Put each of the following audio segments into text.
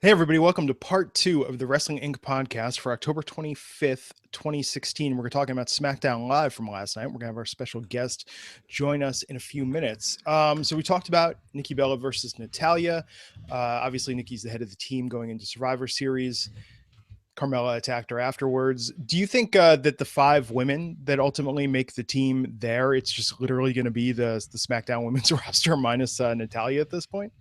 Hey, everybody, welcome to part 2 of the Wrestling Inc. podcast for October 25th, 2016. We're talking about SmackDown Live from last night. We're going to have our special guest join us in a few minutes. So we talked about Nikki Bella versus Natalya. Obviously, Nikki's the head of the team going into Survivor Series. Carmella attacked her afterwards. Do you think that the 5 women that ultimately make the team there, it's just literally going to be the SmackDown women's roster minus Natalya at this point?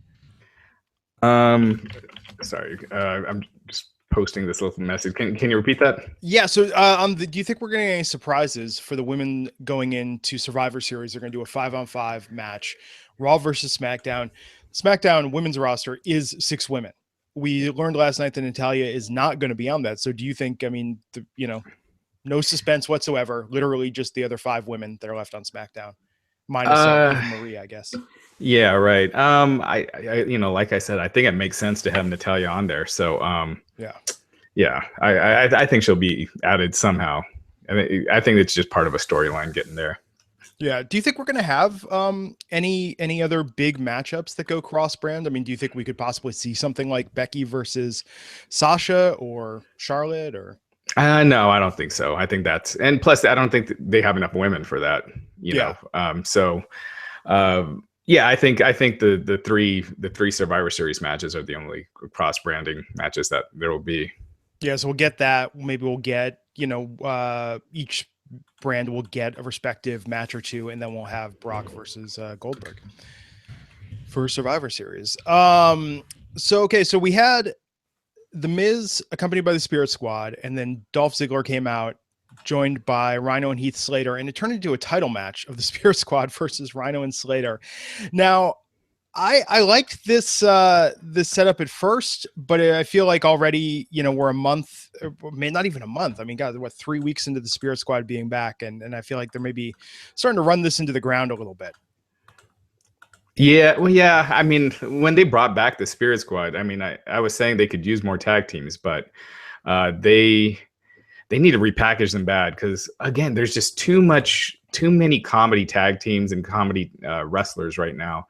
Sorry, I'm just posting this little message. Can you repeat that? Yeah. So, do you think we're getting any surprises for the women going into Survivor Series? They're going to do a 5-on-5 match, Raw versus SmackDown. SmackDown women's roster is 6 women. We learned last night that Natalya is not going to be on that. So, do you think? I mean, no suspense whatsoever. Literally, just the other 5 women that are left on SmackDown, minus Eva Marie, I guess. Yeah, right. I like I said, I think it makes sense to have Natalya on there. So, yeah, I think she'll be added somehow. I think it's just part of a storyline getting there. Yeah. Do you think we're going to have any other big matchups that go cross-brand? I mean, do you think we could possibly see something like Becky versus Sasha or Charlotte or? No, I don't think so. I think and plus I don't think they have enough women for that, you know? Yeah, I think the three Survivor Series matches are the only cross branding matches that there will be. Yeah, so we'll get that. Maybe we'll get each brand will get a respective match or two, and then we'll have Brock versus Goldberg for Survivor Series. So we had The Miz accompanied by the Spirit Squad, and then Dolph Ziggler came out, joined by Rhino and Heath Slater, and it turned into a title match of the Spirit Squad versus Rhino and Slater. Now, I liked this setup at first, but I feel like already, we're a month, not even a month. I mean, God, 3 weeks into the Spirit Squad being back, and I feel like they're maybe starting to run this into the ground a little bit. Yeah, well, yeah. I mean, when they brought back the Spirit Squad, I mean, I was saying they could use more tag teams, but they need to repackage them bad because, again, there's just too many comedy tag teams and comedy wrestlers right now,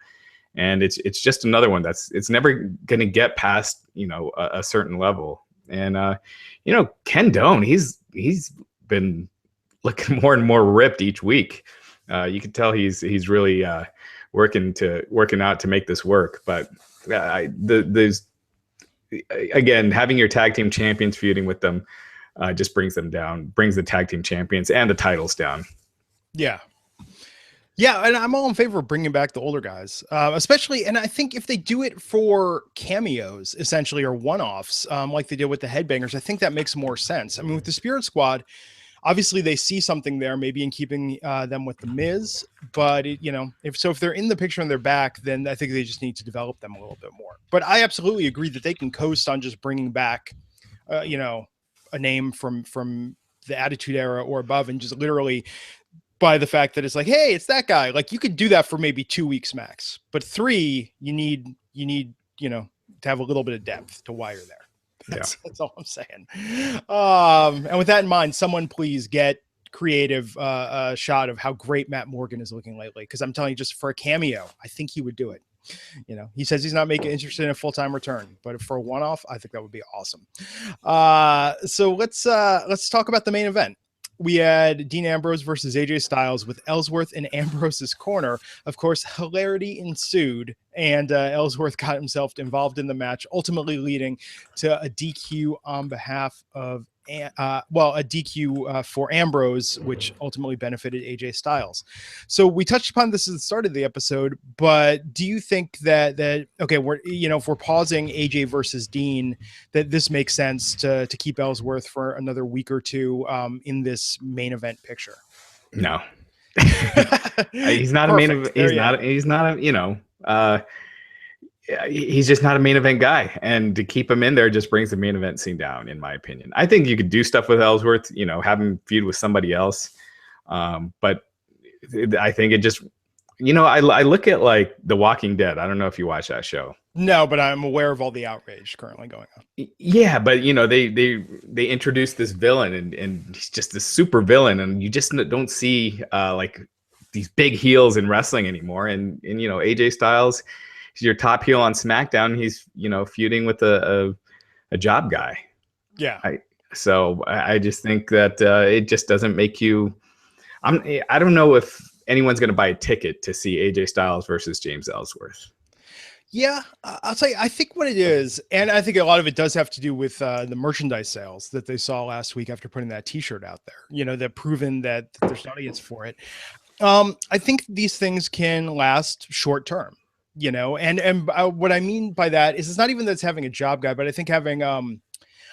and it's just another one it's never going to get past a certain level. And Ken Doane, he's been looking more and more ripped each week. You can tell he's really working out to make this work. But there's again, having your tag team champions feuding with them just brings them down, brings the tag team champions and the titles down. Yeah. And I'm all in favor of bringing back the older guys, especially. And I think if they do it for cameos, essentially, or one-offs, like they did with the Headbangers, I think that makes more sense. I mean, with the Spirit Squad, obviously they see something there, maybe in keeping them with the Miz, but if they're in the picture and they're back, then I think they just need to develop them a little bit more. But I absolutely agree that they can coast on just bringing back, a name from the Attitude Era or above, and just literally by the fact that it's like, hey, it's that guy. Like, you could do that for maybe 2 weeks max, but 3, you need to have a little bit of depth to why you're there. That's all I'm saying. And with that in mind, someone please get creative a shot of how great Matt Morgan is looking lately, because I'm telling you, just for a cameo, I think he would do it. He says he's not interested in a full-time return, but for a one-off, I think that would be awesome. So let's talk about the main event. We had Dean Ambrose versus AJ Styles with Ellsworth in Ambrose's corner. Of course, hilarity ensued, and Ellsworth got himself involved in the match, ultimately leading to a DQ on behalf of a DQ for Ambrose, which ultimately benefited AJ Styles. So we touched upon this at the start of the episode, but do you think that we're if we're pausing AJ versus Dean, that this makes sense to keep Ellsworth for another week or two in this main event picture? No. He's not a main event. He's just not a main event guy, and to keep him in there just brings the main event scene down, in my opinion. I think you could do stuff with Ellsworth, have him feud with somebody else. But I think it just, I look at like The Walking Dead. I don't know if you watch that show. No, but I'm aware of all the outrage currently going on. Yeah, but they introduced this villain, and he's just this super villain, and you just don't see like these big heels in wrestling anymore. And AJ Styles, he's your top heel on SmackDown. He's feuding with a a job guy. Yeah. I just think that it just doesn't make you. I don't know if anyone's going to buy a ticket to see AJ Styles versus James Ellsworth. Yeah, I'll tell you, I think what it is, and I think a lot of it does have to do with the merchandise sales that they saw last week after putting that t-shirt out there, that proven that there's an audience for it. I think these things can last short term, and what I mean by that is it's not even that it's having a job guy, but I think having, I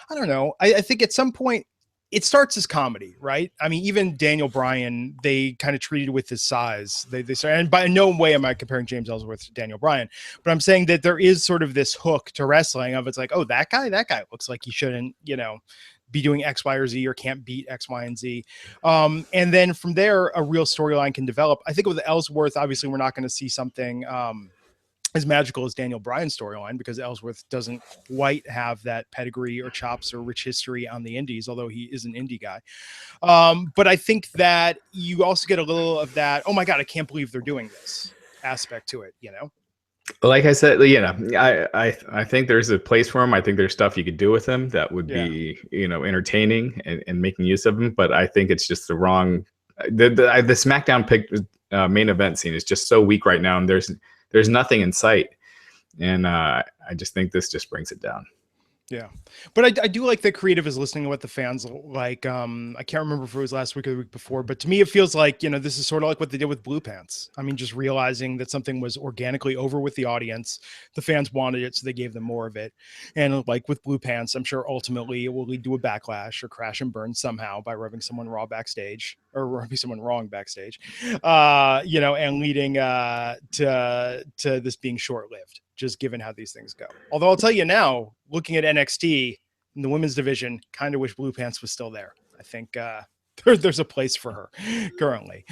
don't know, I think at some point it starts as comedy, right? I mean, even Daniel Bryan, they kind of treated with his size. They started, and by no way am I comparing James Ellsworth to Daniel Bryan, but I'm saying that there is sort of this hook to wrestling of it's like, oh, that guy looks like he shouldn't, be doing X, Y, or Z, or can't beat X, Y, and Z. And then from there, a real storyline can develop. I think with Ellsworth, obviously, we're not going to see something as magical as Daniel Bryan's storyline, because Ellsworth doesn't quite have that pedigree or chops or rich history on the indies, although he is an indie guy. But I think that you also get a little of that, oh my God, I can't believe they're doing this aspect to it, Like I said, I think there's a place for him. I think there's stuff you could do with him that would be, entertaining and making use of him. But I think it's just the wrong, the SmackDown main event scene is just so weak right now. And there's nothing in sight. And I just think this just brings it down. Yeah. But I do like that creative is listening to what the fans like. I can't remember if it was last week or the week before, but to me, it feels like, this is sort of like what they did with Blue Pants. I mean, just realizing that something was organically over with the audience. The fans wanted it, so they gave them more of it. And like with Blue Pants, I'm sure ultimately it will lead to a backlash or crash and burn somehow by rubbing someone wrong backstage, and leading to this being short-lived, just given how these things go. Although I'll tell you now, looking at NXT in the women's division, kind of wish Blue Pants was still there. I think there's a place for her currently.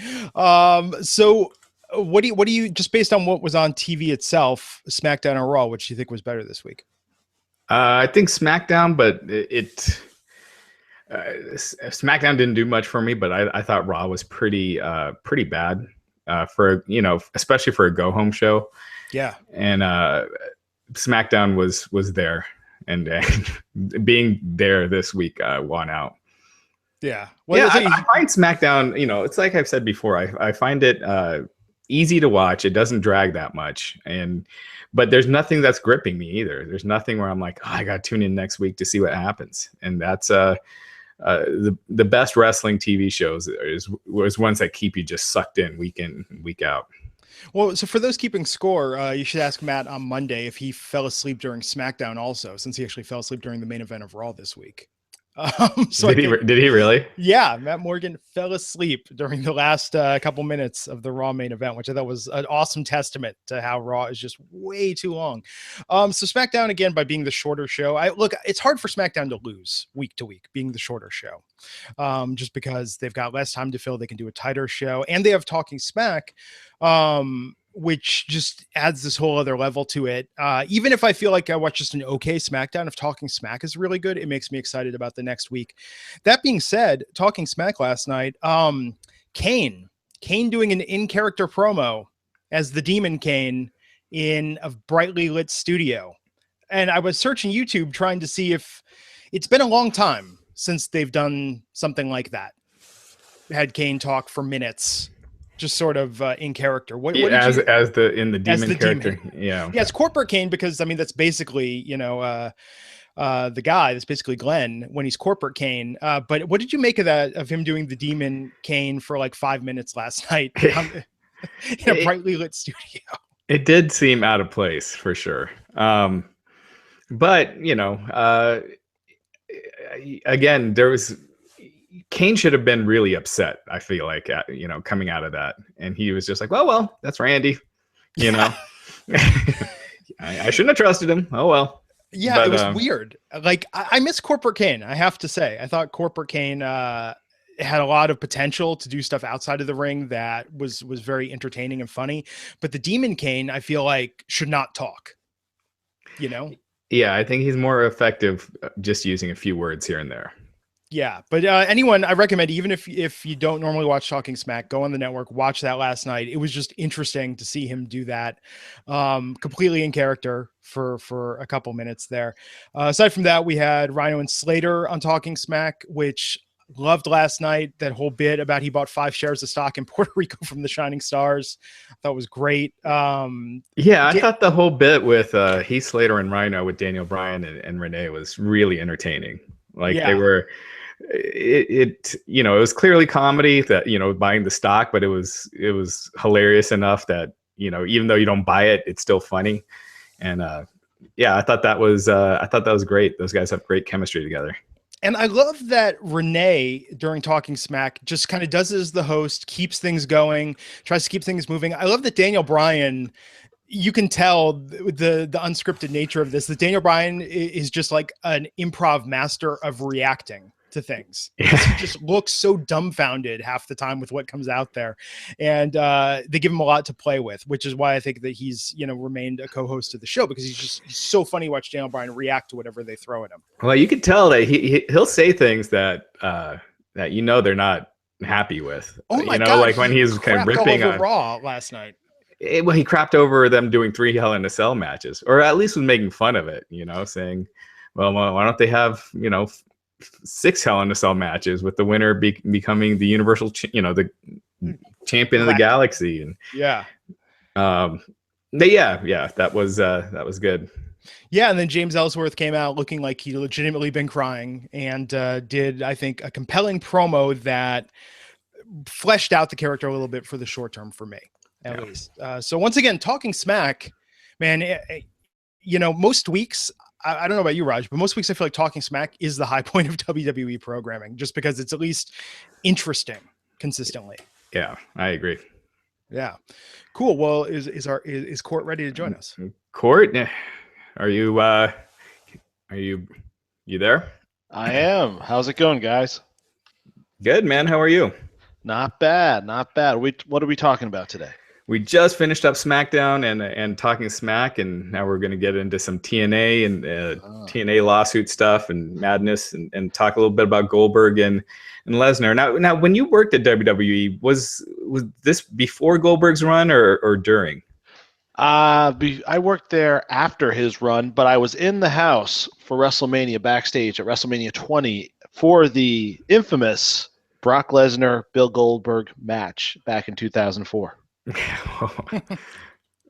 So what do you just based on what was on TV itself, SmackDown or Raw, which do you think was better this week? I think SmackDown, but SmackDown didn't do much for me, but I thought Raw was pretty bad for, especially for a go home show. Yeah. And SmackDown was there, and being there this week won out. Yeah. Well, yeah, I find SmackDown, it's like I've said before, I find it easy to watch. It doesn't drag that much. But there's nothing that's gripping me either. There's nothing where I'm like, oh, I got to tune in next week to see what happens. And that's the best wrestling TV shows was ones that keep you just sucked in, week week out. Well, so for those keeping score, you should ask Matt on Monday if he fell asleep during SmackDown also, since he actually fell asleep during the main event of Raw this week. Did he really? Yeah, Matt Morgan fell asleep during the last couple minutes of the Raw main event, which I thought was an awesome testament to how Raw is just way too long. So SmackDown, again, by being the shorter show, it's hard for SmackDown to lose week to week, being the shorter show, just because they've got less time to fill. They can do a tighter show, and they have Talking Smack, which just adds this whole other level to it. Even if I feel like I watch just an okay SmackDown, if Talking Smack is really good, it makes me excited about the next week. That being said, Talking Smack last night, Kane doing an in-character promo as the Demon Kane in a brightly lit studio. And I was searching YouTube trying to see if it's been a long time since they've done something like that. Had Kane talk for minutes, just sort of in character. What as the demon character. Demon. Yeah, it's corporate Kane, because I mean that's basically the guy. That's basically Glenn when he's corporate Kane. But what did you make of that, of him doing the Demon Kane for like 5 minutes last night in a brightly lit studio? It did seem out of place for sure. But again, Kane should have been really upset, I feel like, coming out of that. And he was just like, well, that's Randy, I shouldn't have trusted him. Oh, well. Yeah, but it was weird. Like, I miss Corporate Kane, I have to say. I thought Corporate Kane had a lot of potential to do stuff outside of the ring that was very entertaining and funny. But the Demon Kane, I feel like, should not talk, Yeah, I think he's more effective just using a few words here and there. Yeah, but anyone, I recommend, even if you don't normally watch Talking Smack, go on the network, watch that last night. It was just interesting to see him do that, completely in character for a couple minutes there. Aside from that, we had Rhino and Slater on Talking Smack, which loved last night. That whole bit about he bought 5 shares of stock in Puerto Rico from the Shining Stars, I thought was great. Yeah, I thought the whole bit with Heath Slater and Rhino with Daniel Bryan and Renee was really entertaining. Like they were. It you know, it was clearly comedy that, you know, buying the stock, but it was hilarious enough that, you know, even though you don't buy it, it's still funny. And yeah, I thought that was great. Those guys have great chemistry together. And I love that Renee, during Talking Smack, just kind of does it as the host, keeps things going, tries to keep things moving. I love that Daniel Bryan, you can tell the unscripted nature of this, that Daniel Bryan is just like an improv master of reacting to things. He just looks so dumbfounded half the time with what comes out there, and they give him a lot to play with, which is why I think that he's, you know, remained a co-host of the show, because he's so funny to watch Daniel Bryan react to whatever they throw at him. Well, you can tell that he'll say things that that, you know, they're not happy with. Oh my God, like when he's kind of ripping on Raw last night. Well, he crapped over them doing 3 Hell in a Cell matches, or at least was making fun of it, you know, saying, well, why don't they have, you know, 6 Hell in a Cell matches with the winner becoming the universal, the champion of the galaxy. And yeah, that was good. Yeah, and then James Ellsworth came out looking like he legitimately been crying, and did, I think, a compelling promo that fleshed out the character a little bit for the short term for me, at least. So once again, Talking Smack, man, you know, most weeks, I don't know about you, Raj, but most weeks I feel like Talking Smack is the high point of WWE programming, just because it's at least interesting consistently. Yeah, I agree. Yeah, cool. Well, is Court ready to join us? Court, are you there? I am. How's it going, guys? Good, man. How are you? Not bad, not bad. What are we talking about today? We just finished up SmackDown and Talking Smack, and now we're going to get into some TNA and TNA lawsuit stuff and madness, and talk a little bit about Goldberg and Lesnar. Now, when you worked at WWE, was this before Goldberg's run or during? I worked there after his run, but I was in the house for WrestleMania, backstage at WrestleMania 20 for the infamous Brock Lesnar Bill Goldberg match back in 2004.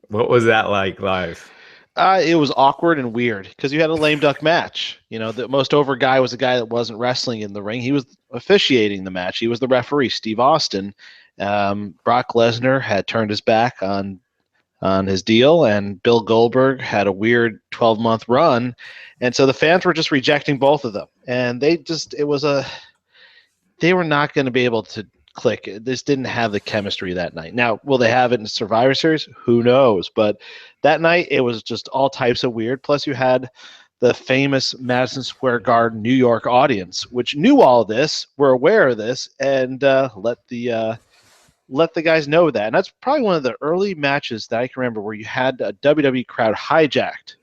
What was that like live? It was awkward and weird because you had a lame duck match. You know, the most over guy was a guy that wasn't wrestling in the ring. He was officiating the match. He was the referee, Steve Austin. Brock Lesnar had turned his back on his deal, and Bill Goldberg had a weird 12-month run, and so the fans were just rejecting both of them, and they were not going to be able to click. This didn't have the chemistry that night. Now, will they have it in Survivor Series? Who knows? But that night, it was just all types of weird. Plus, you had the famous Madison Square Garden, New York audience, which knew all this, were aware of this, and let the guys know that. And that's probably one of the early matches that I can remember where you had a WWE crowd hijacked,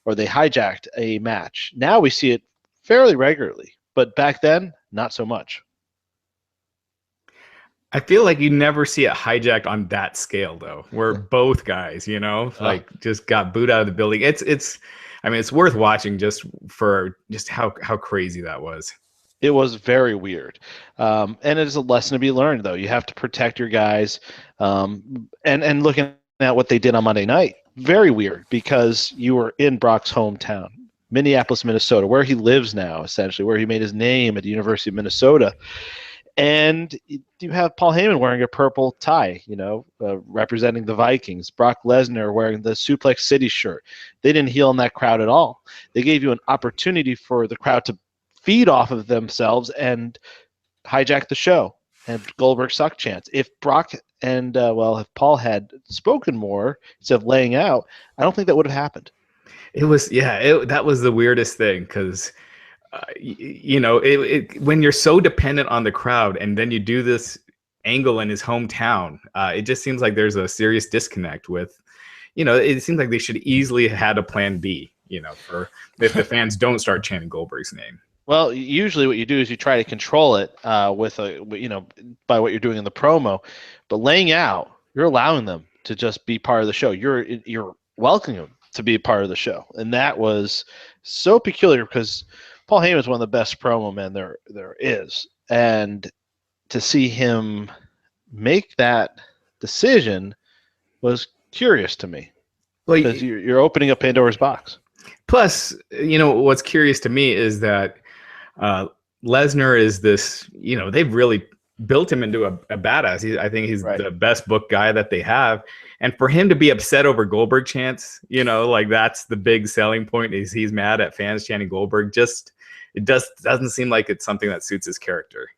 or they hijacked a match. Now we see it fairly regularly, but back then, not so much. I feel like you never see it hijacked on that scale, though, where both guys, just got booed out of the building. It's worth watching just for how crazy that was. It was very weird. And it is a lesson to be learned, though. You have to protect your guys. And looking at what they did on Monday night, very weird, because you were in Brock's hometown, Minneapolis, Minnesota, where he lives now, essentially, where he made his name at the University of Minnesota. And you have Paul Heyman wearing a purple tie, representing the Vikings. Brock Lesnar wearing the Suplex City shirt. They didn't heal in that crowd at all. They gave you an opportunity for the crowd to feed off of themselves and hijack the show. And Goldberg suck chance. If Brock and, if Paul had spoken more instead of laying out, I don't think that would have happened. It was, that was the weirdest thing, because when you're so dependent on the crowd and then you do this angle in his hometown, it just seems like there's a serious disconnect with, it seems like they should easily have had a plan B, for if the fans don't start chanting Goldberg's name. Well, usually what you do is you try to control it with by what you're doing in the promo, but laying out, you're allowing them to just be part of the show. You're welcoming them to be a part of the show, and that was so peculiar because Paul Heyman is one of the best promo men there is, and to see him make that decision was curious to me Well, because you're opening up Pandora's box. plus, what's curious to me is that Lesnar is this, they've really built him into a badass. I think he's Right. the best book guy that they have. And for him to be upset over Goldberg chants, like that's the big selling point is he's mad at fans chanting Goldberg. It doesn't seem like it's something that suits his character.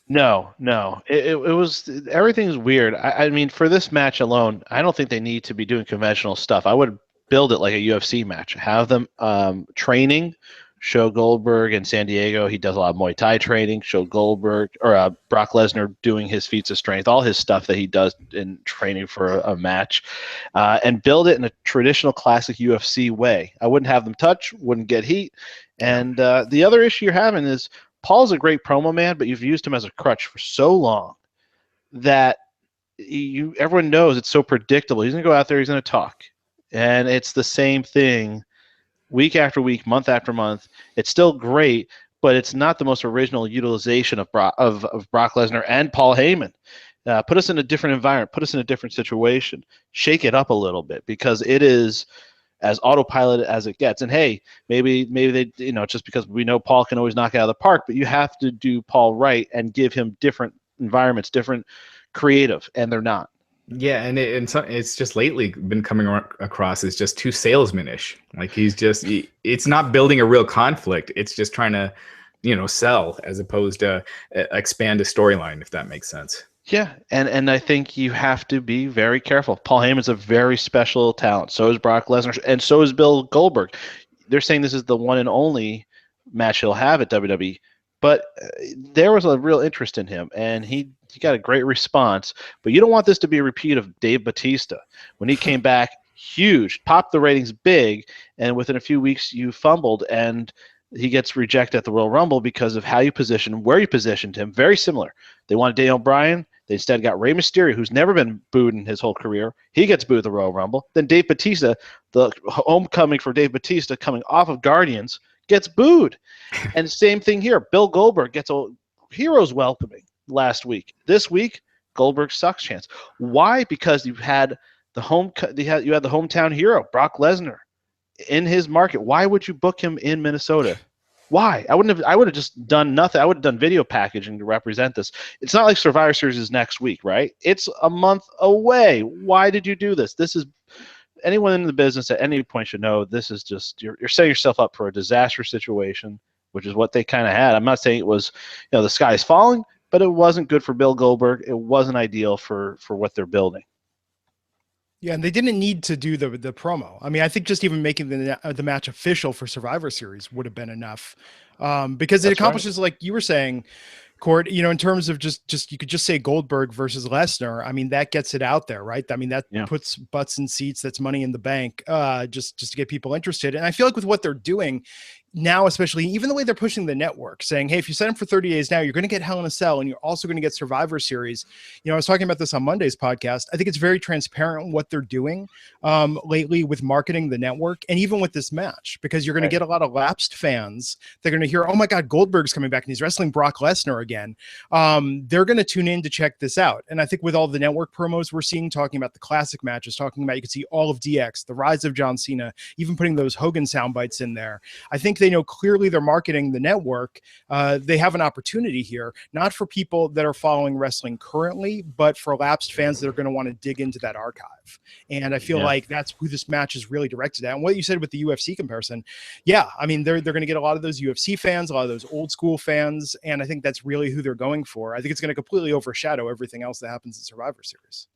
No. It was everything's weird. I mean, for this match alone, I don't think they need to be doing conventional stuff. I would build it like a UFC match. Have them training. Show Goldberg in San Diego. He does a lot of Muay Thai training. Show Goldberg or Brock Lesnar doing his feats of strength, all his stuff that he does in training for a match, and build it in a traditional classic UFC way. I wouldn't have them touch, wouldn't get heat. And the other issue you're having is Paul's a great promo man, but you've used him as a crutch for so long that everyone knows it's so predictable. He's going to go out there, he's going to talk. And it's the same thing week after week, month after month. It's still great, but it's not the most original utilization of Brock Lesnar and Paul Heyman. Put us in a different environment. Put us in a different situation. Shake it up a little bit because it is as autopilot as it gets. And hey, maybe they, just because we know Paul can always knock it out of the park, but you have to do Paul right and give him different environments, different creative, and they're not. Yeah, and it's just lately been coming across as just too salesman-ish. Like it's not building a real conflict. It's just trying to, sell as opposed to expand a storyline, if that makes sense. Yeah, and I think you have to be very careful. Paul Heyman's a very special talent. So is Brock Lesnar, and so is Bill Goldberg. They're saying this is the one and only match he'll have at WWE. But there was a real interest in him, and he got a great response. But you don't want this to be a repeat of Dave Bautista. When he came back, huge, popped the ratings big, and within a few weeks you fumbled, and he gets rejected at the Royal Rumble because of how you positioned, where you positioned him. Very similar. They wanted Daniel Bryan. They instead got Rey Mysterio, who's never been booed in his whole career. He gets booed at the Royal Rumble. Then Dave Bautista, the homecoming for Dave Bautista coming off of Guardians, gets booed. And same thing here. Bill Goldberg gets a hero's welcoming last week. This week, Goldberg sucks chance. Why? Because you had the hometown hero, Brock Lesnar, in his market. Why would you book him in Minnesota? Why? I would have just done nothing. I would have done video packaging to represent this. It's not like Survivor Series is next week, right? It's a month away. Why did you do this? This is anyone in the business at any point should know this is just you're setting yourself up for a disastrous situation, which is what they kind of had. I'm not saying it was, the sky's falling, but it wasn't good for Bill Goldberg. It wasn't ideal for what they're building. Yeah, and they didn't need to do the promo. I mean, I think just even making the match official for Survivor Series would have been enough, because it accomplishes, like you were saying, Court, in terms of just you could just say Goldberg versus Lesnar. I mean, that gets it out there, right? I mean, that puts butts in seats. That's money in the bank, just to get people interested. And I feel like with what they're doing now, especially even the way they're pushing the network, saying, hey, if you sign up for 30 days now, you're going to get Hell in a Cell, and you're also going to get Survivor Series. I was talking about this on Monday's podcast. I think it's very transparent what they're doing lately with marketing the network, and even with this match, because you're going to get a lot of lapsed fans. They're going to hear, oh my God, Goldberg's coming back and he's wrestling Brock Lesnar again. They're going to tune in to check this out. And I think with all the network promos we're seeing, talking about the classic matches, talking about, you can see all of DX, the rise of John Cena, even putting those Hogan sound bites in there. I think they know clearly they're marketing the network. They have an opportunity here, not for people that are following wrestling currently, but for lapsed fans that are going to want to dig into that archive. And I feel like that's who this match is really directed at. And what you said with the UFC comparison, I mean, they're going to get a lot of those UFC fans, a lot of those old school fans. And I think that's really who they're going for. I think it's going to completely overshadow everything else that happens in Survivor Series.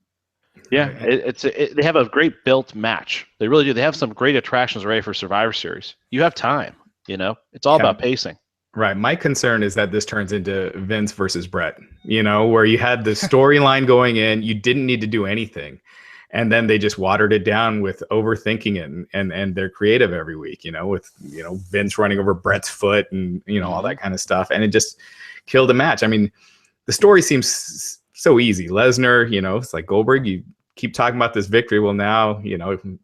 Yeah, they have a great built match. They really do. They have some great attractions ready for Survivor Series. You have time. It's all about pacing. Right. My concern is that this turns into Vince versus Brett, where you had the storyline going in, you didn't need to do anything. and then they just watered it down with overthinking it, and they're creative every week, with Vince running over Brett's foot and all that kind of stuff, and it just killed the match. I mean, the story seems so easy. Lesnar, it's like Goldberg, you keep talking about this victory. Well, now, you're going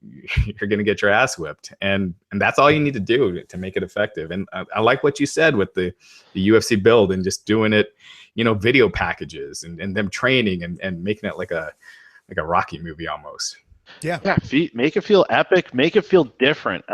to get your ass whipped. And that's all you need to do to make it effective. And I like what you said with the UFC build and just doing it, video packages and them training and making it like a Rocky movie almost. Yeah. Make it feel epic, make it feel different.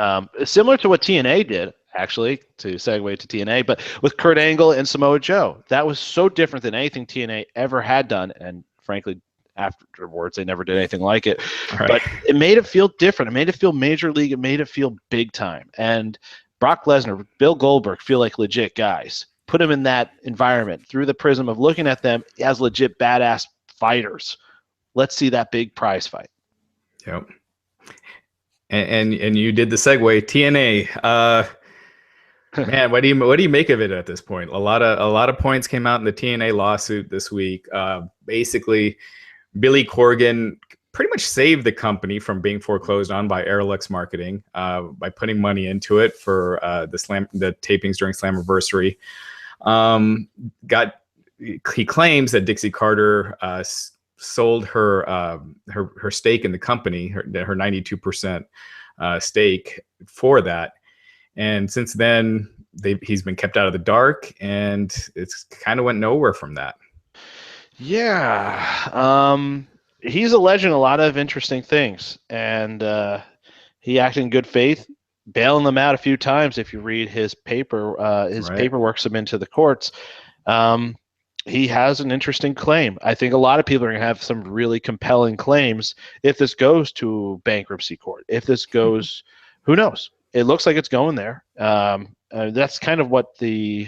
Similar to what TNA did, actually, to segue to TNA, but with Kurt Angle and Samoa Joe. That was so different than anything TNA ever had done. And frankly, afterwards, they never did anything like it. Right. But it made it feel different. It made it feel major league. It made it feel big time. And Brock Lesnar, Bill Goldberg feel like legit guys. Put them in that environment through the prism of looking at them as legit badass fighters. Let's see that big prize fight. Yep. And you did the segue. TNA. Man, what do you make of it at this point? A lot of points came out in the TNA lawsuit this week. Basically, Billy Corgan pretty much saved the company from being foreclosed on by Airlux Marketing by putting money into it for the tapings during Slammiversary. He claims that Dixie Carter sold her stake in the company, her 92% stake for that. And since then, he's been kept out of the dark, and it's kind of went nowhere from that. Yeah. He's alleging a lot of interesting things, and he acted in good faith, bailing them out a few times. If you read his paperwork submitted to the courts, he has an interesting claim. I think a lot of people are going to have some really compelling claims if this goes to bankruptcy court. If this goes, who knows? It looks like it's going there. That's kind of what the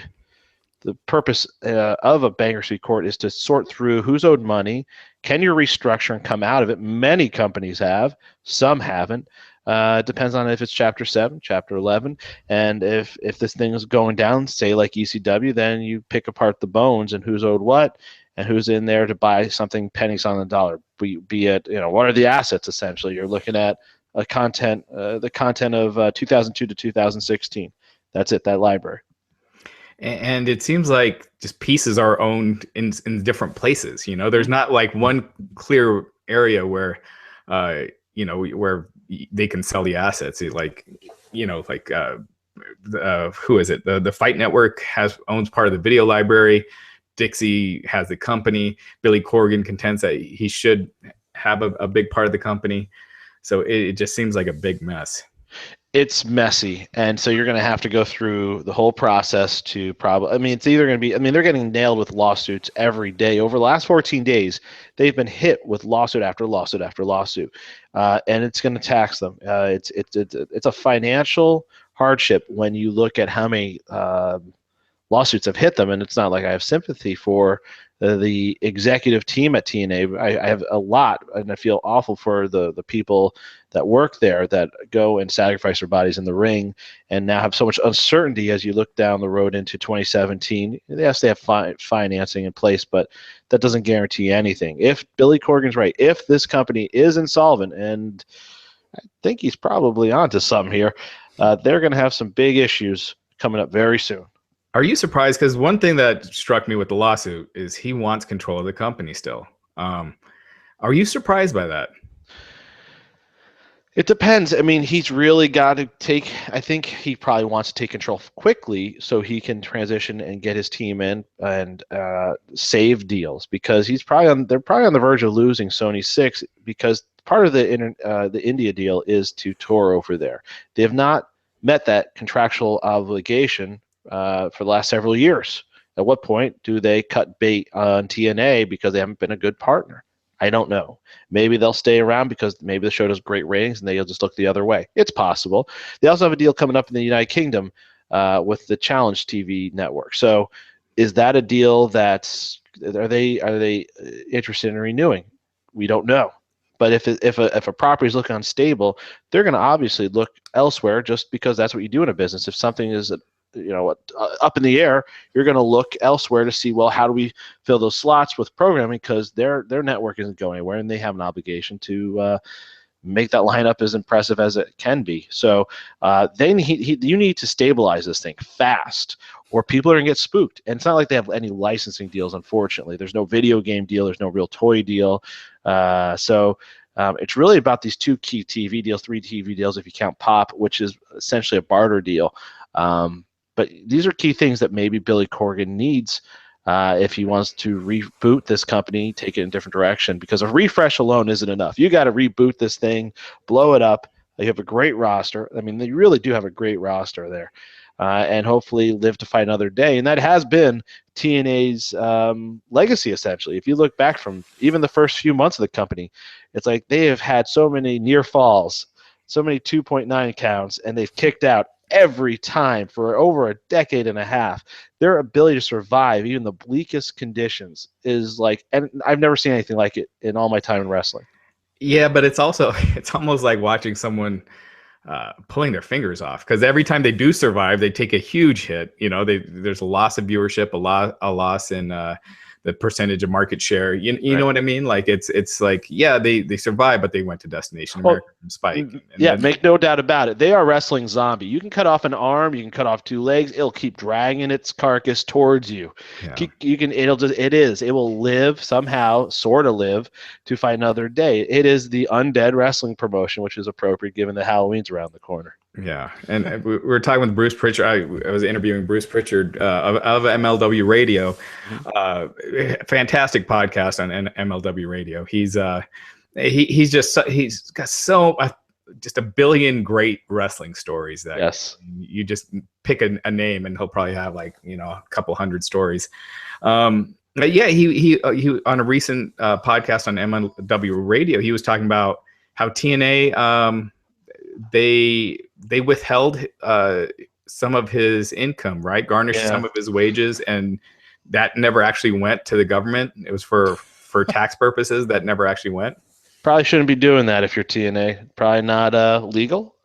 purpose of a bankruptcy court is, to sort through who's owed money. Can you restructure and come out of it? Many companies have, some haven't. Depends on if it's Chapter 7, Chapter 11. And if this thing is going down, say like ECW, then you pick apart the bones and who's owed what and who's in there to buy something pennies on the dollar. Be it, what are the assets essentially? You're looking at the content of 2002 to 2016. That's it, that library. And it seems like just pieces are owned in different places. There's not like one clear area where, where they can sell the assets. Who is it? The Fight Network owns part of the video library. Dixie has the company. Billy Corgan contends that he should have a big part of the company. So it just seems like a big mess. It's messy, and so you're going to have to go through the whole process to probably. It's either going to be. They're getting nailed with lawsuits every day. Over the last 14 days, they've been hit with lawsuit after lawsuit after lawsuit, and it's going to tax them. It's a financial hardship when you look at how many lawsuits have hit them, and it's not like I have sympathy for the executive team at TNA. I have a lot, and I feel awful for the people that work there that go and sacrifice their bodies in the ring and now have so much uncertainty as you look down the road into 2017. Yes, they have financing in place, but that doesn't guarantee anything. If Billy Corgan's right, if this company is insolvent, and I think he's probably onto something here, they're going to have some big issues coming up very soon. Are you surprised? Because one thing that struck me with the lawsuit is he wants control of the company still. Are you surprised by that? It depends. He's really got to take. I think he probably wants to take control quickly so he can transition and get his team in and save deals, because they're probably on the verge of losing Sony 6, because part of the India deal is to tour over there. They have not met that contractual obligation for the last several years. At what point do they cut bait on TNA because they haven't been a good partner? I don't know. Maybe they'll stay around because maybe the show does great ratings and they'll just look the other way. It's possible. They also have a deal coming up in the United Kingdom with the Challenge TV network. So is that a deal are they interested in renewing? We don't know. But if a property is looking unstable, they're going to obviously look elsewhere, just because that's what you do in a business. If something is up in the air, you're going to look elsewhere to see, well, how do we fill those slots with programming, because their network isn't going anywhere, and they have an obligation to make that lineup as impressive as it can be. So you need to stabilize this thing fast, or people are going to get spooked. And it's not like they have any licensing deals, unfortunately. There's no video game deal. There's no real toy deal. So it's really about these 2 key TV deals, 3 TV deals if you count Pop, which is essentially a barter deal. But these are key things that maybe Billy Corgan needs if he wants to reboot this company, take it in a different direction, because a refresh alone isn't enough. You got to reboot this thing, blow it up. You have a great roster. I mean, you really do have a great roster there, and hopefully live to fight another day. And that has been TNA's legacy, essentially. If you look back from even the first few months of the company, it's like they have had so many near falls, so many 2.9 counts, and they've kicked out every time for over a decade and a half. Their ability to survive even the bleakest conditions is like, and I've never seen anything like it in all my time in wrestling. Yeah, but it's almost like watching someone pulling their fingers off, because every time they do survive, they take a huge hit. There's a loss of viewership, a loss in the percentage of market share. You know what I mean? Like it's like, yeah, they survived, but they went to Destination America from Spike. Make no doubt about it. They are wrestling zombie. You can cut off an arm, you can cut off 2 legs, it'll keep dragging its carcass towards you. Yeah. It will live somehow, sort of live, to fight another day. It is the undead wrestling promotion, which is appropriate given that Halloween's around the corner. Yeah, and we were talking with Bruce Pritchard. I was interviewing Bruce Pritchard of MLW Radio. Fantastic podcast on MLW Radio. He's got just a billion great wrestling stories that you just pick a name and he'll probably have like a couple hundred stories. But yeah, he on a recent podcast on MLW Radio, he was talking about how TNA they withheld some of his income, right? Garnished some of his wages, and that never actually went to the government. It was for tax purposes. That never actually went. Probably shouldn't be doing that if you're TNA. Probably not legal.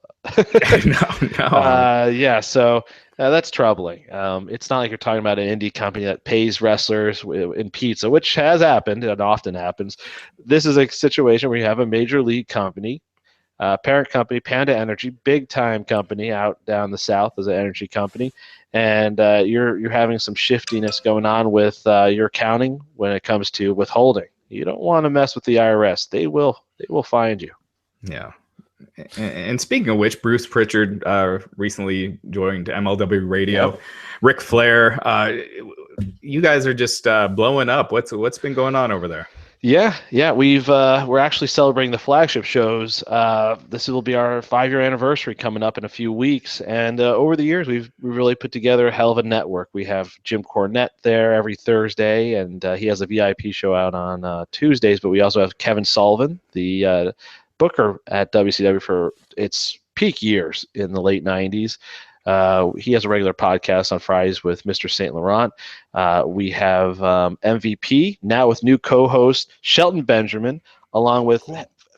No. So that's troubling. It's not like you're talking about an indie company that pays wrestlers in pizza, which has happened and often happens. This is a situation where you have a major league company, parent company, Panda Energy, big time company out down the south as an energy company, and you're having some shiftiness going on with your accounting when it comes to withholding. You don't want to mess with the IRS. They will find you. Yeah. And speaking of which, Bruce Pritchard recently joined MLW Radio. Yep. Ric Flair, you guys are just blowing up. What's been going on over there? Yeah, we're actually celebrating the flagship shows. This will be our 5-year anniversary coming up in a few weeks, and over the years we've really put together a hell of a network. We have Jim Cornette there every Thursday, and he has a VIP show out on Tuesdays. But we also have Kevin Sullivan, the booker at WCW for its peak years in the late 90s. He has a regular podcast on Fridays with Mr. St. Laurent. We have MVP, now with new co-host Shelton Benjamin, along with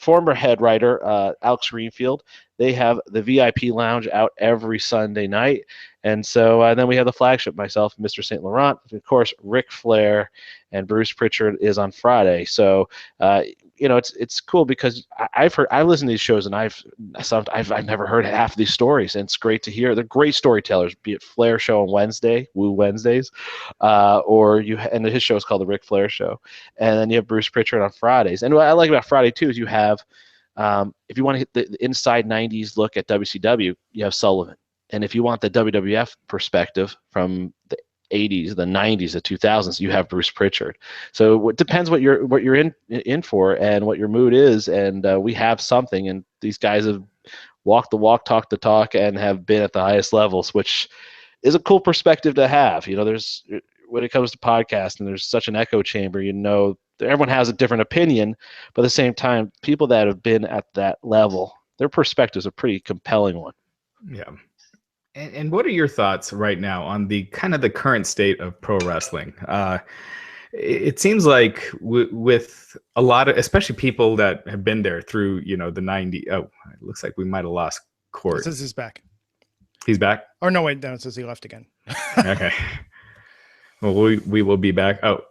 former head writer Alex Greenfield. They have the VIP lounge out every Sunday night. And so then we have the flagship, myself, Mr. St. Laurent. Of course, Ric Flair and Bruce Pritchard is on Friday. So, it's cool because I've listened to these shows and I've never heard half of these stories, and it's great to hear. They're great storytellers, be it Flair show on Wednesday, Woo Wednesdays, and his show is called the Ric Flair Show, and then you have Bruce Pritchard on Fridays. And what I like about Friday too is you have, if you want to hit the inside 90s look at WCW, you have Sullivan, and if you want the WWF perspective from the 80s, the 90s, the 2000s, you have Bruce Pritchard. So it depends what you're in for and what your mood is, and we have something. And these guys have walked the walk, talked the talk, and have been at the highest levels, which is a cool perspective to have. There's, when it comes to podcasting, there's such an echo chamber. Everyone has a different opinion, but at the same time, people that have been at that level, their perspective is a pretty compelling one. Yeah. And what are your thoughts right now on the kind of the current state of pro wrestling? It seems like with a lot of, especially people that have been there through, the 90s. Oh, it looks like we might have lost Court. This is back. He's back. Or no, wait, no, it says he left again. Okay. Well, we will be back. Oh,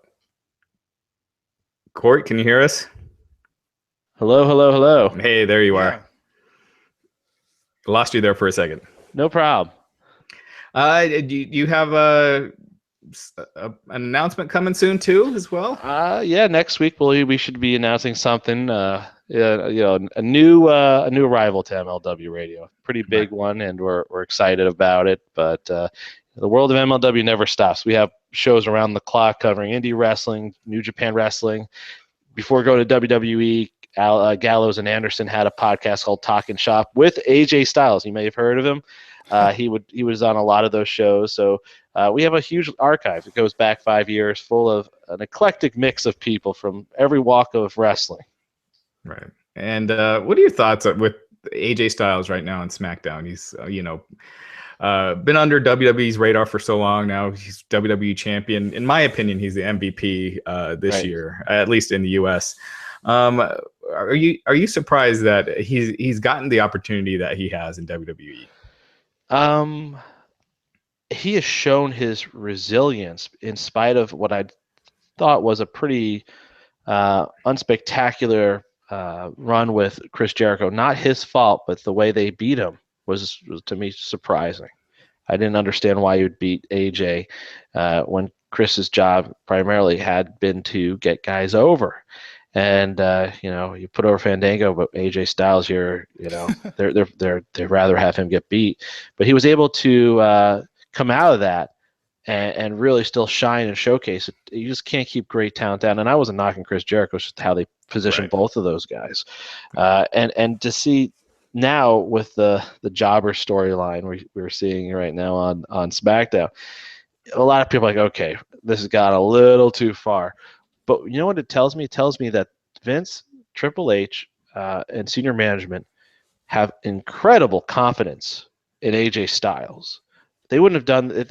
Court, can you hear us? Hello, hello, hello. Hey, there you are. Lost you there for a second. No problem. Do you have an announcement coming soon too, as well? Yeah, next week we should be announcing something. A new arrival to MLW Radio. Pretty big one, and we're excited about it. But the world of MLW never stops. We have shows around the clock covering indie wrestling, New Japan wrestling. Before going to WWE, Gallows and Anderson had a podcast called Talkin' Shop with AJ Styles. You may have heard of him. He was on a lot of those shows. So we have a huge archive. It goes back 5 years, full of an eclectic mix of people from every walk of wrestling. Right. And what are your thoughts with AJ Styles right now on SmackDown? He's been under WWE's radar for so long now. He's WWE champion. In my opinion, he's the MVP this year, at least in the US. Are you surprised that he's gotten the opportunity that he has in WWE? He has shown his resilience in spite of what I thought was a pretty unspectacular run with Chris Jericho. Not his fault, but the way they beat him was to me surprising. I didn't understand why you would beat AJ when Chris's job primarily had been to get guys over. And you put over Fandango, but AJ Styles here, they'd rather have him get beat. But he was able to come out of that and really still shine and showcase it. You just can't keep great talent down. And I wasn't knocking Chris Jericho, it's just how they position both of those guys. And to see now with the jobber storyline we're seeing right now on SmackDown, a lot of people are like, okay, this has got a little too far. But you know what it tells me? It tells me that Vince, Triple H, and senior management have incredible confidence in AJ Styles. They're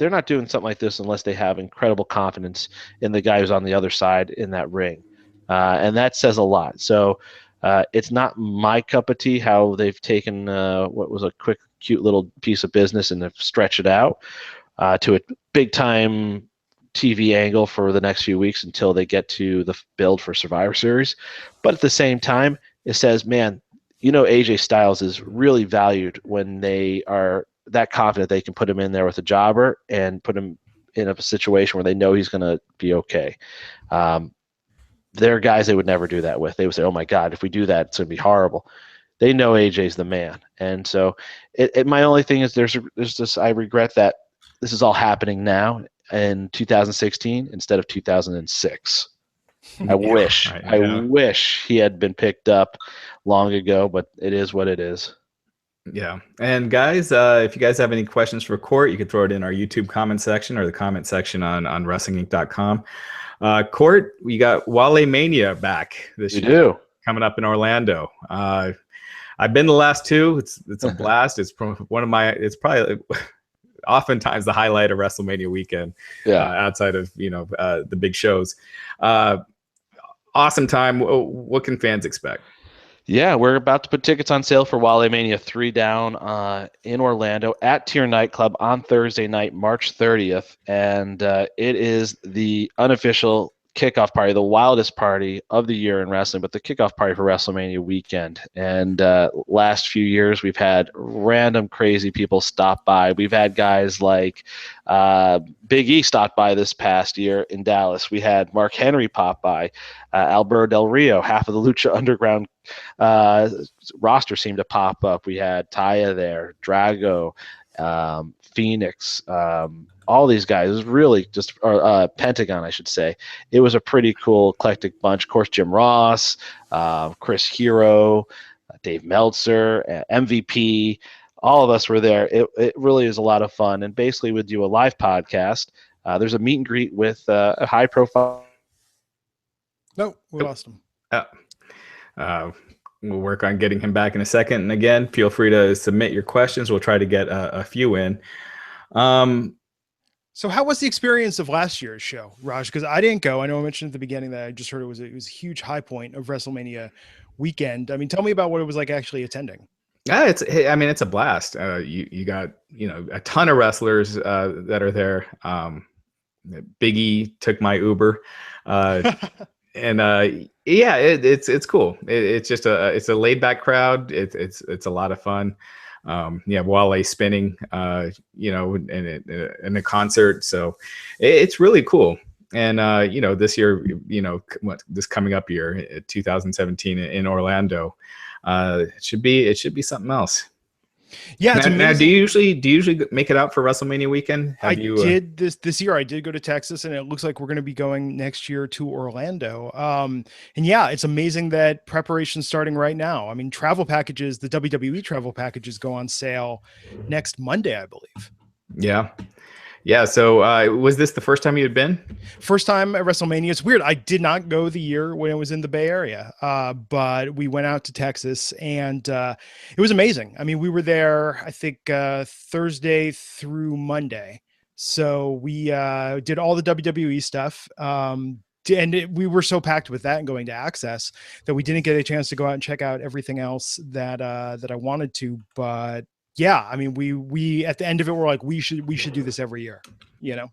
not doing something like this unless they have incredible confidence in the guy who's on the other side in that ring. And that says a lot. So it's not my cup of tea how they've taken what was a quick, cute little piece of business and have stretched it out to a big-time TV angle for the next few weeks until they get to the build for Survivor Series. But at the same time, it says, man, AJ Styles is really valued when they are that confident they can put him in there with a jobber and put him in a situation where they know he's going to be okay. There are guys they would never do that with. They would say, oh my God, if we do that, it's going to be horrible. They know AJ's the man. And so my only thing is there's this, I regret that this is all happening now in 2016 instead of 2006. I wish he had been picked up long ago, but it is what it is. Yeah. And guys, if you guys have any questions for Court, you can throw it in our YouTube comment section or the comment section on WrestlingInc.com. Court, we got WaleMania back this year. Do. Coming up in Orlando. I've been the last two. It's a blast. It's it's probably oftentimes the highlight of WrestleMania weekend. Outside of the big shows. Awesome time. What can fans expect? Yeah, we're about to put tickets on sale for WaleMania 3 down in Orlando at Tier Nightclub on Thursday night, March 30th. And it is the unofficial kickoff party, the wildest party of the year in wrestling, but the kickoff party for WrestleMania weekend. And last few years, we've had random crazy people stop by. We've had guys like Big E stop by this past year in Dallas. We had Mark Henry pop by. Alberto Del Rio, half of the Lucha Underground roster seemed to pop up. We had Taya there, Drago, Phoenix, all these guys. It was really just Pentagon, I should say. It was a pretty cool eclectic bunch. Of course, Jim Ross, Chris Hero, Dave Meltzer, MVP. All of us were there. It really is a lot of fun. And basically, we do a live podcast. There's a meet and greet with a high profile. No, we lost him. We'll work on getting him back in a second. And again, feel free to submit your questions. We'll try to get a few in. So how was the experience of last year's show, Raj? Because I didn't go. I know I mentioned at the beginning that I just heard it was a huge high point of WrestleMania weekend. I mean, tell me about what it was like actually attending. Yeah, I mean, it's a blast. You got, a ton of wrestlers that are there. Biggie took my Uber. Uh, and yeah, it's cool. It's just it's a laid back crowd. It's a lot of fun. Yeah, Wale spinning, in a concert. So it's really cool. And this year, this coming up year, 2017 in Orlando, it should be something else. Yeah, it's amazing. Now, do you usually make it out for WrestleMania weekend? Did this year. I did go to Texas, and it looks like we're going to be going next year to Orlando. And yeah, it's amazing that preparation's starting right now. I mean, travel packages, the WWE travel packages go on sale next Monday, I believe. Yeah. Yeah. So was this the first time you had been? First time at WrestleMania. It's weird. I did not go the year when it was in the Bay Area, but we went out to Texas, and it was amazing. I mean, we were there, I think, Thursday through Monday. So we did all the WWE stuff. We were so packed with that and going to Access that we didn't get a chance to go out and check out everything else that I wanted to. But yeah, I mean, we at the end of it, we're like, we should do this every year.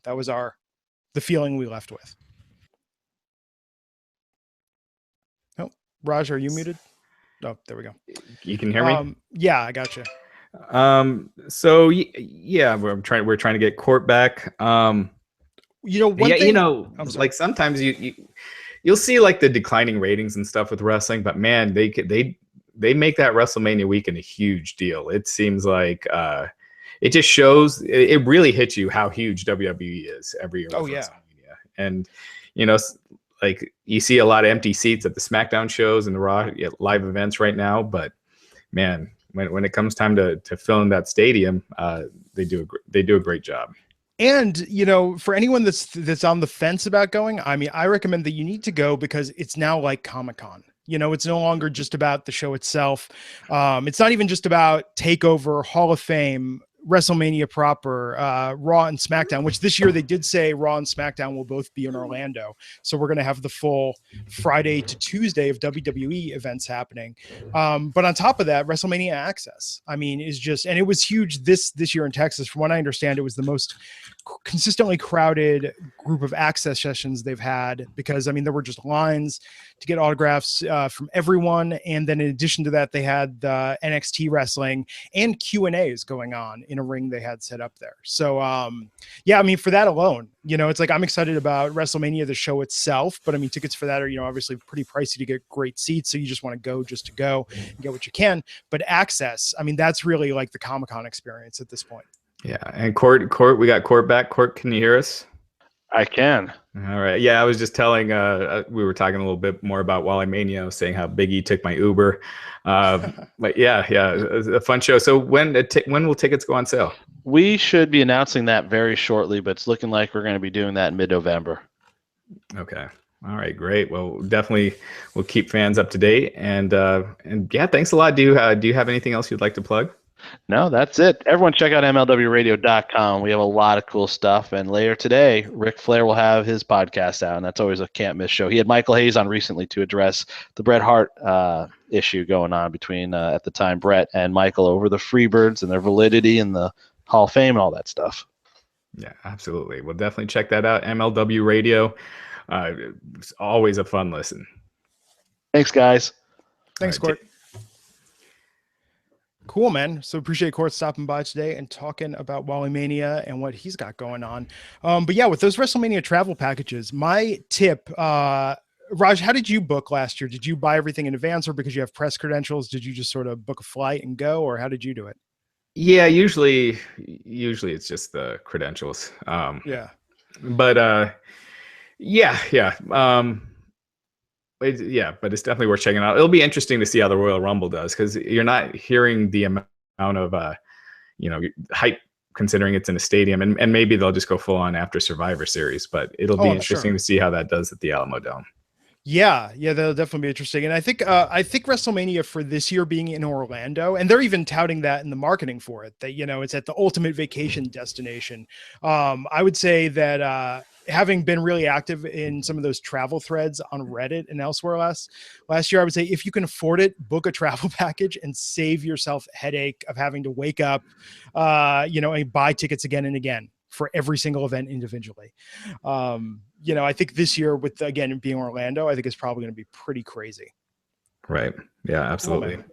That was the feeling we left with. Oh, Raj, are you muted? Oh, there we go. You can hear me? Yeah, I got you. So yeah, we're trying to get Court back. One thing, like sometimes you'll see like the declining ratings and stuff with wrestling, but man, they make that WrestleMania weekend a huge deal. It seems like it just shows, it really hits you how huge WWE is every year. Oh yeah. And like you see a lot of empty seats at the SmackDown shows and the Raw live events right now, but man, when it comes time to fill in that stadium, they do a great job. And, for anyone that's on the fence about going, I mean, I recommend that you need to go because it's now like Comic-Con. It's no longer just about the show itself. It's not even just about TakeOver, Hall of Fame, WrestleMania proper, Raw and SmackDown, which this year they did say Raw and SmackDown will both be in Orlando. So we're going to have the full Friday to Tuesday of WWE events happening. But on top of that, WrestleMania Access, I mean, is just, and it was huge this year in Texas. From what I understand, it was the most consistently crowded group of access sessions they've had because, I mean, there were just lines to get autographs from everyone. And then in addition to that, they had NXT wrestling and Q&As going on in a ring they had set up there. So, yeah, I mean, for that alone, it's like I'm excited about WrestleMania, the show itself. But I mean, tickets for that are, obviously pretty pricey to get great seats. So you just want to go just to go and get what you can. But access, I mean, that's really like the Comic-Con experience at this point. Yeah. And Court, we got Court back. Court, can you hear us? I can. All right. Yeah, I was just telling, we were talking a little bit more about WaleMania, saying how Biggie took my Uber. But yeah, it was a fun show. So when will tickets go on sale? We should be announcing that very shortly, but it's looking like we're going to be doing that in mid-November. Okay. All right, great. Well, definitely we'll keep fans up to date. And yeah, thanks a lot. Do you have anything else you'd like to plug? No, that's it. Everyone check out MLWradio.com. We have a lot of cool stuff. And later today, Ric Flair will have his podcast out, and that's always a can't miss show. He had Michael Hayes on recently to address the Bret Hart issue going on between, at the time, Bret and Michael over the Freebirds and their validity and the Hall of Fame and all that stuff. Yeah, absolutely. We'll definitely check that out. MLW Radio. It's always a fun listen. Thanks, guys. Thanks, Court. Cool, man. So appreciate Court stopping by today and talking about WaleMania and what he's got going on. But yeah, with those WrestleMania travel packages, my tip, Raj, how did you book last year? Did you buy everything in advance, or because you have press credentials, did you just sort of book a flight and go, or how did you do it? Yeah, usually it's just the credentials. Yeah. But yeah. But it's definitely worth checking out. It'll be interesting to see how the Royal Rumble does, because you're not hearing the amount of hype, considering it's in a stadium, and maybe they'll just go full on after Survivor Series. But it'll be interesting to see how that does at the Alamo Dome. Yeah, that'll definitely be interesting. And I think WrestleMania for this year being in Orlando, and they're even touting that in the marketing for it, that it's at the ultimate vacation destination. I would say that having been really active in some of those travel threads on Reddit and elsewhere last year, I would say if you can afford it, book a travel package and save yourself a headache of having to wake up, and buy tickets again and again for every single event individually. I think this year with, again, being Orlando, I think it's probably going to be pretty crazy. Right. Yeah, absolutely.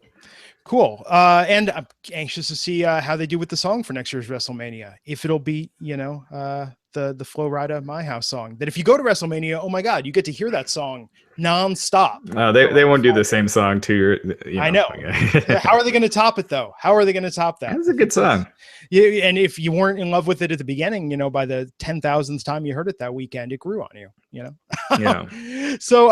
Cool. And I'm anxious to see how they do with the song for next year's WrestleMania. If it'll be, the Flo Rida My House song, that if you go to WrestleMania, oh my God, you get to hear that song nonstop. They won't do the same song to your. I know. How are they going to top it though? How are they going to top that? It's a good song. Yeah, and if you weren't in love with it at the beginning, by the 10,000th time you heard it that weekend, it grew on you. Yeah. So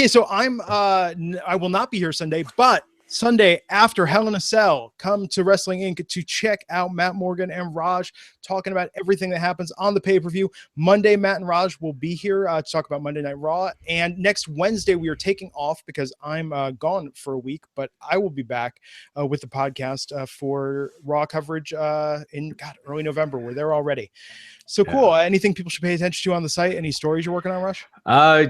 so I will not be here Sunday, but Sunday after Hell in a Cell, come to Wrestling Inc. to check out Matt Morgan and Raj talking about everything that happens on the pay-per-view. Monday, Matt and Raj will be here to talk about Monday Night Raw. And next Wednesday, we are taking off because I'm gone for a week, but I will be back with the podcast for Raw coverage in early November. We're there already. So cool. Anything people should pay attention to on the site? Any stories you're working on, Rush?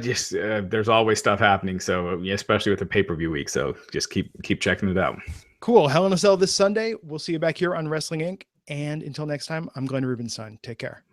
Just there's always stuff happening. So especially with the pay-per-view week. So just keep checking it out. Cool. Hell in a Cell this Sunday. We'll see you back here on Wrestling Inc. And until next time, I'm Glenn Rubenstein. Take care.